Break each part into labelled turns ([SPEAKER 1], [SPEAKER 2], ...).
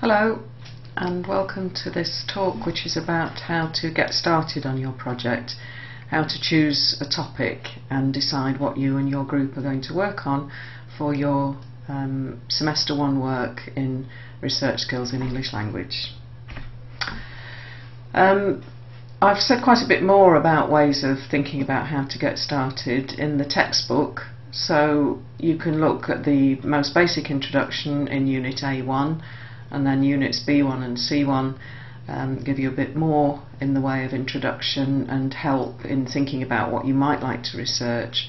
[SPEAKER 1] Hello and welcome to this talk, which is about how to get started on your project, how to choose a topic and decide what you and your group are going to work on for your semester 1 work in research skills in English language. I've said quite a bit more about ways of thinking about how to get started in the textbook, so you can look at the most basic introduction in Unit A1, and then Units B1 and C1 give you a bit more in the way of introduction and help in thinking about what you might like to research.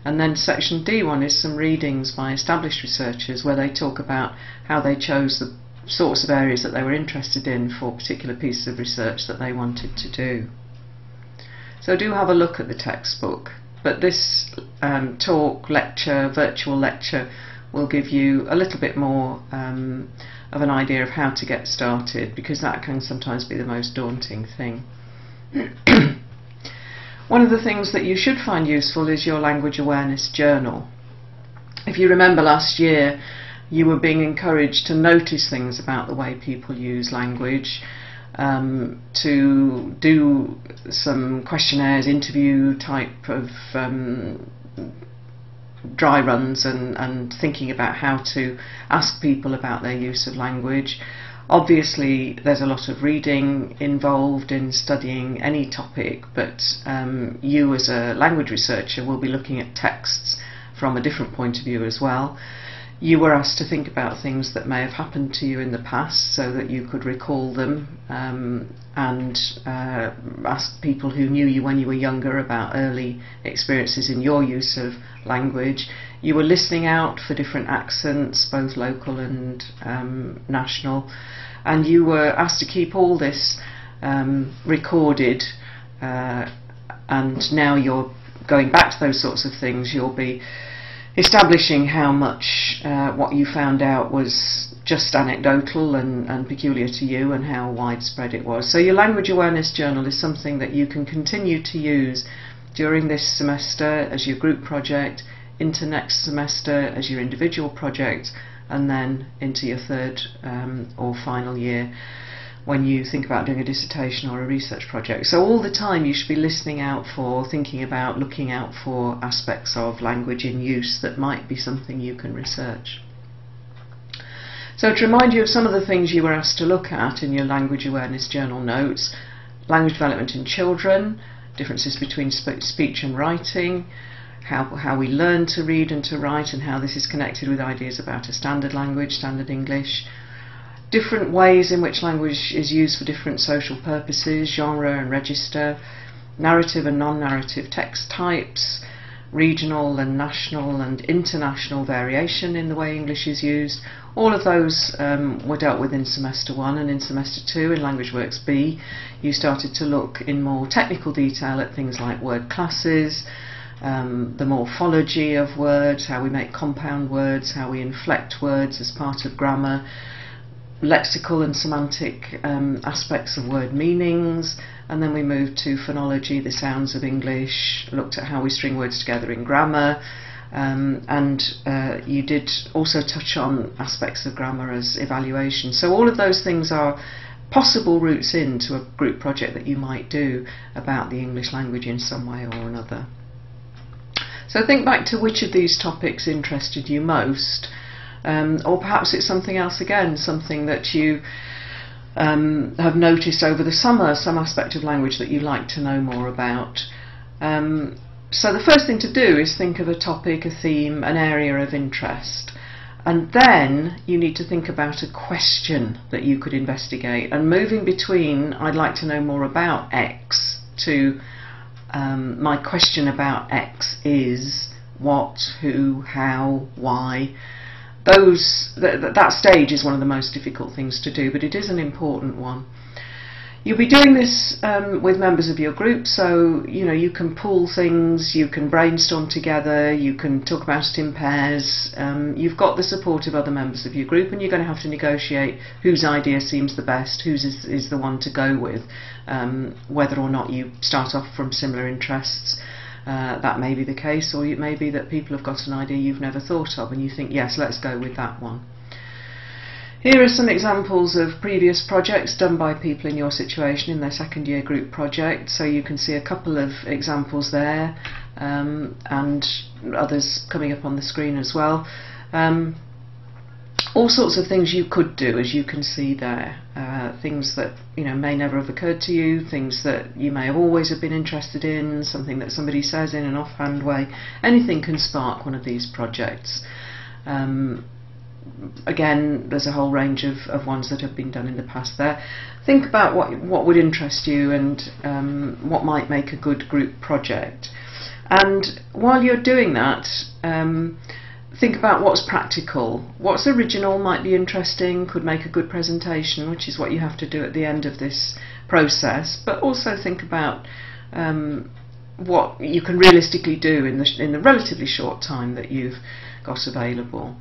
[SPEAKER 1] And then Section D1 is some readings by established researchers where they talk about how they chose the sorts of areas that they were interested in for particular pieces of research that they wanted to do. So do have a look at the textbook, but this virtual lecture will give you a little bit more of an idea of how to get started, because that can sometimes be the most daunting thing. One of the things that you should find useful is your language awareness journal. If you remember last year, you were being encouraged to notice things about the way people use language, to do some questionnaires, interview type of dry runs and thinking about how to ask people about their use of language. Obviously there's a lot of reading involved in studying any topic, but you as a language researcher will be looking at texts from a different point of view as well. You were asked to think about things that may have happened to you in the past so that you could recall them, and ask people who knew you when you were younger about early experiences in your use of language. You were listening out for different accents, both local and national, and you were asked to keep all this recorded, and now you're going back to those sorts of things. You'll be establishing how much what you found out was just anecdotal and peculiar to you, and how widespread it was. So your language awareness journal is something that you can continue to use during this semester as your group project, into next semester as your individual project, and then into your third or final year when you think about doing a dissertation or a research project. So all the time you should be listening out for, thinking about, looking out for aspects of language in use that might be something you can research. So to remind you of some of the things you were asked to look at in your language awareness journal notes: language development in children, differences between speech and writing, how we learn to read and to write, and how this is connected with ideas about a standard language, standard English, different ways in which language is used for different social purposes, genre and register, narrative and non-narrative text types, regional and national and international variation in the way English is used. All of those were dealt with in semester 1, and in semester 2 in Language Works B you started to look in more technical detail at things like word classes, the morphology of words, how we make compound words, how we inflect words as part of grammar, lexical and semantic aspects of word meanings, and then we moved to phonology, the sounds of English, looked at how we string words together in grammar, and you did also touch on aspects of grammar as evaluation. So all of those things are possible routes into a group project that you might do about the English language in some way or another. So think back to which of these topics interested you most. Or perhaps it's something else again, something that you have noticed over the summer, some aspect of language that you'd like to know more about. So the first thing to do is think of a topic, a theme, an area of interest, and then you need to think about a question that you could investigate, and moving between "I'd like to know more about X" to "my question about X is what, who, how, why." That stage is one of the most difficult things to do, but it is an important one. You'll be doing this with members of your group, so you can pool things, you can brainstorm together, you can talk about it in pairs. You've got the support of other members of your group, and you're going to have to negotiate whose idea seems the best, whose is the one to go with, whether or not you start off from similar interests. That may be the case, or it may be that people have got an idea you've never thought of and you think, yes, let's go with that one. Here are some examples of previous projects done by people in your situation in their second year group project. So you can see a couple of examples there, and others coming up on the screen as well. All sorts of things you could do, as you can see there. Things that may never have occurred to you, things that you may have always have been interested in, something that somebody says in an offhand way. Anything can spark one of these projects. Again, there's a whole range of ones that have been done in the past there. Think about what would interest you and what might make a good group project. And while you're doing that, think about what's practical. What's original might be interesting, could make a good presentation, which is what you have to do at the end of this process. But also think about what you can realistically do in the relatively short time that you've got available.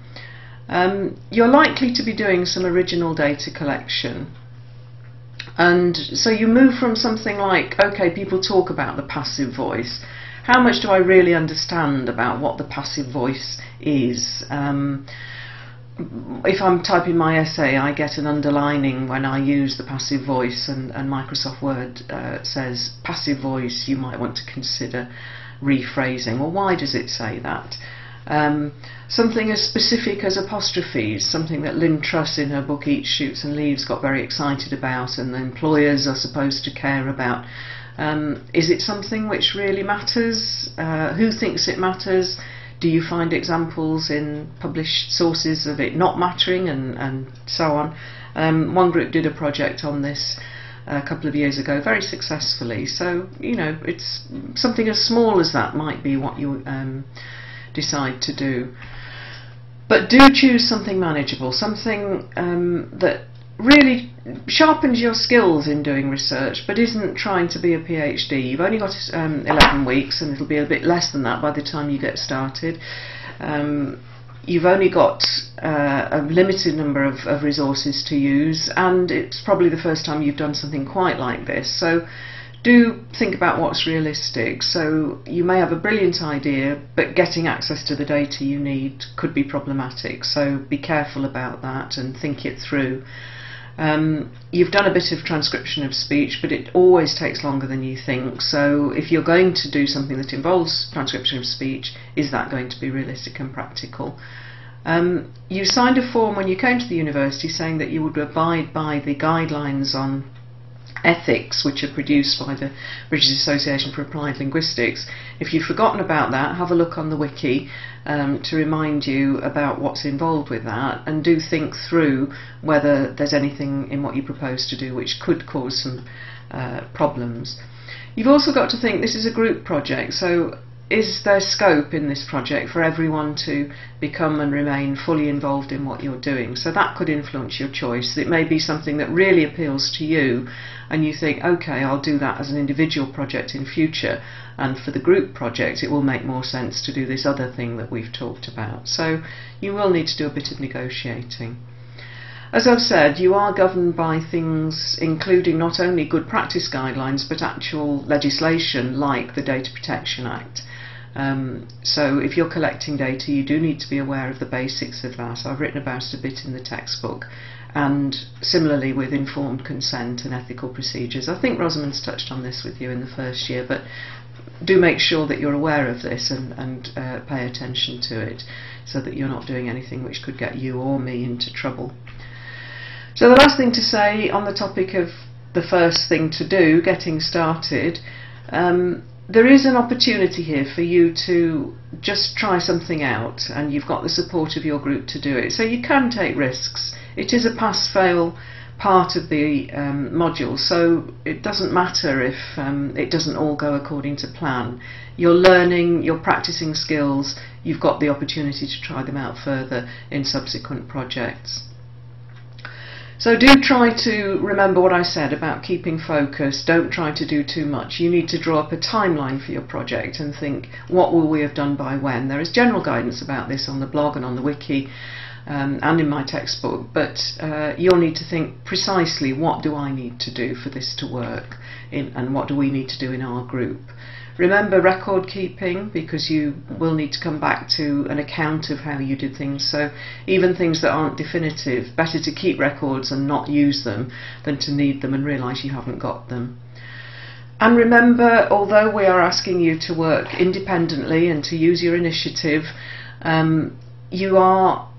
[SPEAKER 1] You're likely to be doing some original data collection, and so you move from something like, okay, people talk about the passive voice. How much do I really understand about what the passive voice is? If I'm typing my essay, I get an underlining when I use the passive voice, and Microsoft Word says passive voice, you might want to consider rephrasing. Well, why does it say that? Something as specific as apostrophes, something that Lynn Truss in her book Eat, Shoots and Leaves got very excited about, and the employers are supposed to care about. Is it something which really matters? Who thinks it matters? Do you find examples in published sources of it not mattering, and so on? One group did a project on this a couple of years ago very successfully, so it's something as small as that might be what you decide to do. But do choose something manageable, something that really sharpens your skills in doing research, but isn't trying to be a PhD. You've only got 11 weeks, and it'll be a bit less than that by the time you get started. You've only got a limited number of resources to use, and it's probably the first time you've done something quite like this. So do think about what's realistic. So you may have a brilliant idea, but getting access to the data you need could be problematic. So be careful about that and think it through. You've done a bit of transcription of speech, but it always takes longer than you think. So if you're going to do something that involves transcription of speech, is that going to be realistic and practical? You signed a form when you came to the university saying that you would abide by the guidelines on ethics which are produced by the British Association for Applied Linguistics. If you've forgotten about that, have a look on the wiki to remind you about what's involved with that, and do think through whether there's anything in what you propose to do which could cause some problems. You've also got to think this is a group project, so is there scope in this project for everyone to become and remain fully involved in what you're doing? So that could influence your choice. It may be something that really appeals to you and you think, okay, I'll do that as an individual project in future, and for the group project it will make more sense to do this other thing that we've talked about. So you will need to do a bit of negotiating. As I've said, you are governed by things including not only good practice guidelines but actual legislation like the Data Protection Act. So if you're collecting data, you do need to be aware of the basics of that. I've written about it a bit in the textbook, and similarly with informed consent and ethical procedures. I think Rosamund's touched on this with you in the first year, but do make sure that you're aware of this and pay attention to it, so that you're not doing anything which could get you or me into trouble. So the last thing to say on the topic of the first thing to do, getting started, there is an opportunity here for you to just try something out, and you've got the support of your group to do it. So you can take risks. It is a pass-fail part of the module, so it doesn't matter if it doesn't all go according to plan. You're learning, you're practicing skills, you've got the opportunity to try them out further in subsequent projects. So do try to remember what I said about keeping focus. Don't try to do too much. You need to draw up a timeline for your project and think, what will we have done by when? There is general guidance about this on the blog and on the wiki and in my textbook, but you'll need to think precisely, what do I need to do for this to work, and what do we need to do in our group. Remember record keeping, because you will need to come back to an account of how you did things, so even things that aren't definitive, better to keep records and not use them than to need them and realise you haven't got them. And remember, although we are asking you to work independently and to use your initiative, you are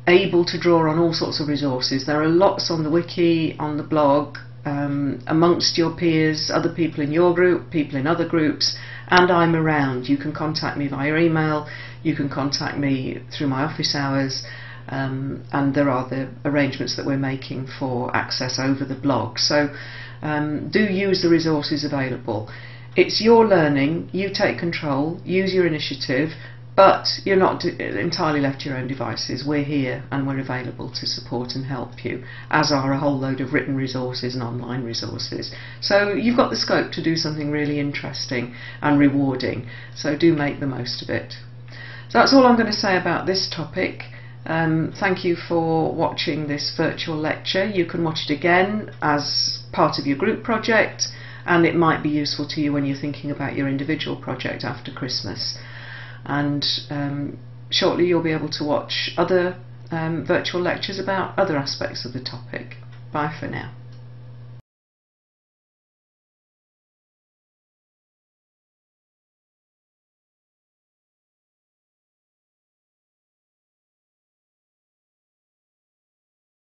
[SPEAKER 1] able to draw on all sorts of resources. There are lots on the wiki, on the blog, amongst your peers, other people in your group, people in other groups, and I'm around. You can contact me via email, you can contact me through my office hours, and there are the arrangements that we're making for access over the blog. So do use the resources available. It's your learning, you take control, use your initiative, but you're not entirely left to your own devices. We're here and we're available to support and help you, as are a whole load of written resources and online resources. So you've got the scope to do something really interesting and rewarding, so do make the most of it. So that's all I'm going to say about this topic. Thank you for watching this virtual lecture. You can watch it again as part of your group project, and it might be useful to you when you're thinking about your individual project after Christmas. And shortly you'll be able to watch other virtual lectures about other aspects of the topic. Bye for now.